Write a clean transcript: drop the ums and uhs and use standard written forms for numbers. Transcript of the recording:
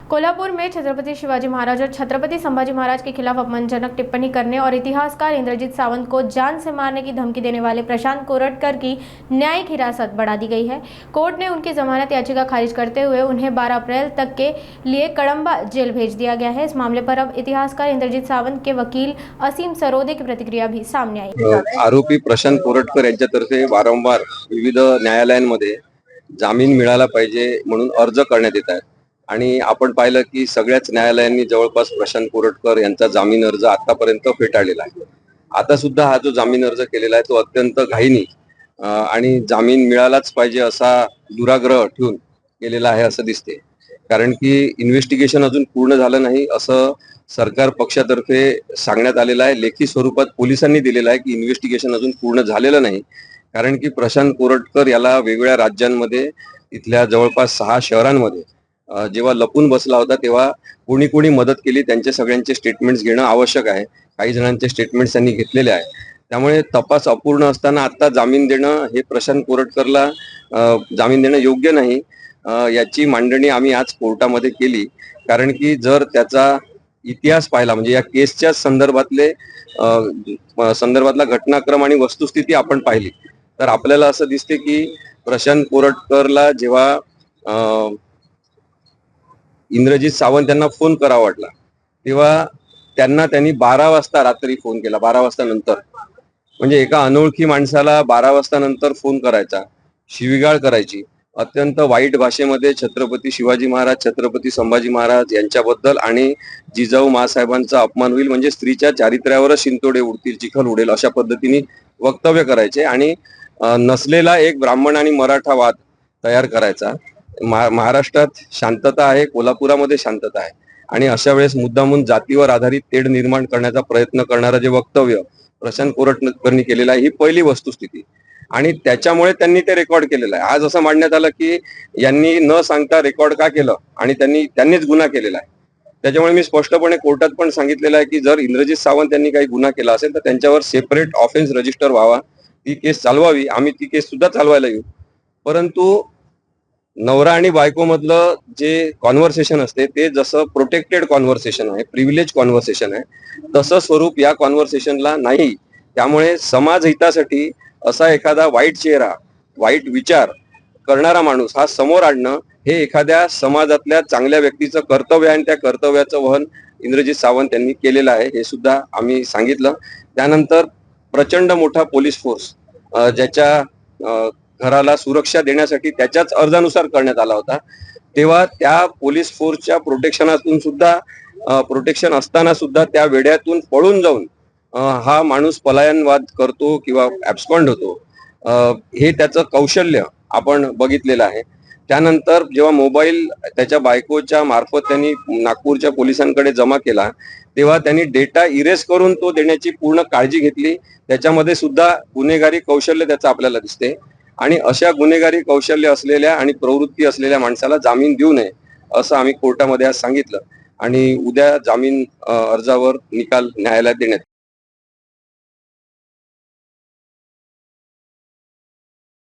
कोल्हापुर में छत्रपति शिवाजी महाराज और छत्रपति संभाजी महाराज के खिलाफ अपमानजनक टिप्पणी करने और इतिहासकार इंद्रजीत सावंत को जान से मारने की धमकी देने वाले प्रशांत कोरटकर की न्यायिक हिरासत बढ़ा दी गई है। कोर्ट ने उनकी जमानत याचिका खारिज करते हुए उन्हें 12 अप्रैल तक के लिए कड़ंबा जेल भेज दिया गया है। इस मामले पर अब इतिहासकार इंद्रजीत सावंत के वकील असीम सरोदे की प्रतिक्रिया भी सामने आई। आरोपी प्रशांत कोरटकर यांच्यातर्फे वारंवार विविध न्यायालयांमध्ये जामीन मिळाला पाहिजे म्हणून अर्ज करण्यात येत आहेत आणि आपण पाहिलं की सगळ्याच न्यायालयांनी जवळपास प्रशांत कोरटकर यांचा जामीन अर्ज आतापर्यंत फेटाळलेला आहे। आता सुद्धा हा जो जामीन अर्ज केलेला आहे तो अत्यंत घाईनी आणि जामीन मिळालाच पाहिजे असा दुराग्रह ठेवून केलेला आहे असं दिसते। कारण की इन्व्हेस्टिगेशन अजून पूर्ण झालं नाही असं सरकार पक्षातर्फे सांगण्यात आलेलं आहे। लेखी स्वरूपात पोलिसांनी दिलेलं आहे की इन्व्हेस्टिगेशन अजून पूर्ण झालेलं नाही। कारण की प्रशांत कोरटकर याला वेगवेगळ्या राज्यांमध्ये इथल्या जवळपास 6 शहरांमध्ये जेव्हा लपून बसला होता तेव्हा कोणी कोणी मदत केली त्यांचे सगळ्यांचे स्टेटमेंट्स घेणं आवश्यक आहे। काही जणांचे स्टेटमेंट्स त्यांनी घेतलेले आहे। त्यामुळे तपास अपूर्ण असताना आता जामीन देणं हे प्रशांत कोरटकरला जामीन देणं योग्य नाही। याची मांडणी आम्ही आज कोर्टामध्ये केली। कारण की जर त्याचा इतिहास पाहिला म्हणजे या केसच्या संदर्भातला घटनाक्रम आणि वस्तुस्थिती आपण पाहिली तर आपल्याला असं दिसते की प्रशांत कोरटकरला जेव्हा इंद्रजीत सावंत यांना फोन करावा वाटला तेव्हा त्यांनी 12 वाजता रात्री फोन केला। 12 वाजता नंतर म्हणजे एका अनोळखी माणसाला 12 वाजता नंतर फोन करायचा, शिवीगाळ करायची, अत्यंत वाईट भाषेमध्ये छत्रपती शिवाजी महाराज, छत्रपती संभाजी महाराज यांच्याबद्दल आणि जिजाऊ मासाहेबांचा अपमान होईल म्हणजे स्त्रीच्या चारित्र्यावरच शिंतोडे उडतील, चिखल उडेल अशा पद्धतीने वक्तव्य करायचे आणि नसलेला एक ब्राह्मण आणि मराठा वाद तयार करायचा। महाराष्ट्रात शांतता आहे, कोल्हापुरामध्ये शांतता आहे आणि अशा वेळेस मुद्दामून जातीवर आधारित तेढ निर्माण करण्याचा प्रयत्न करणारा जे वक्तव्य प्रशांत कोरटकरनी केलेलं आहे ही पहिली वस्तुस्थिती आणि त्याच्यामुळे त्यांनी ते रेकॉर्ड केलेलं आहे। आज असं मांडण्यात आलं की यांनी न सांगता रेकॉर्ड का केलं आणि त्यांनीच गुन्हा केलेला आहे। त्याच्यामुळे मी स्पष्टपणे कोर्टात पण सांगितलेलं आहे की जर इंद्रजीत सावंत यांनी काही गुन्हा केला असेल तर त्यांच्यावर सेपरेट ऑफेन्स रजिस्टर व्हावा, ती केस चालवावी। आम्ही ती केस सुद्धा चालवायला येऊ। परंतु नवरा आणि बायको मधलं जे कॉन्व्हर्सेशन असते ते जसं प्रोटेक्टेड कॉन्व्हर्सेशन आहे, प्रिव्हिलेज कॉन्व्हर्सेशन आहे, तसं स्वरूप या कॉन्व्हर्सेशनला नाही। त्यामुळे समाज हितासाठी असा एखादा वाईट चेहरा, वाईट विचार करणारा माणूस हा समोर आणणं हे एखाद्या समाजातल्या चांगल्या व्यक्तीचं कर्तव्य आहे आणि त्या कर्तव्याचं वहन इंद्रजीत सावंत यांनी केलेलं आहे हे सुद्धा आम्ही सांगितलं। त्यानंतर प्रचंड मोठा पोलीस फोर्स ज्याच्या घराला सुरक्षा देण्यासाठी त्याच्याच अर्जानुसार करण्यात आला होता तेव्हा त्या पोलीस फोर्सच्या प्रोटेक्शन असताना सुद्धा त्या वेड्यातून पळून जाऊन हा माणूस पलायनवाद करतो किंवा ऍब्स्कॉन्ड होतो हे त्याचं कौशल्य आपण बघितलेलं आहे। त्यानंतर जेव्हा मोबाईल त्याच्या बायकोच्या मार्फत त्यांनी नागपूरच्या पोलिसांकडे जमा केला तेव्हा त्यांनी डेटा इरेज करून तो देण्याची पूर्ण काळजी घेतली। त्याच्यामध्ये सुद्धा गुन्हेगारी कौशल्य त्याचं आपल्याला दिसते आणि अशा गुन्हेगारी कौशल्य असलेल्या आणि प्रवृत्ती असलेल्या माणसाला जामीन देऊ नये असं आम्ही कोर्टामध्ये आज सांगितलं आणि उद्या जामीन अर्जावर निकाल न्यायालयात देण्यात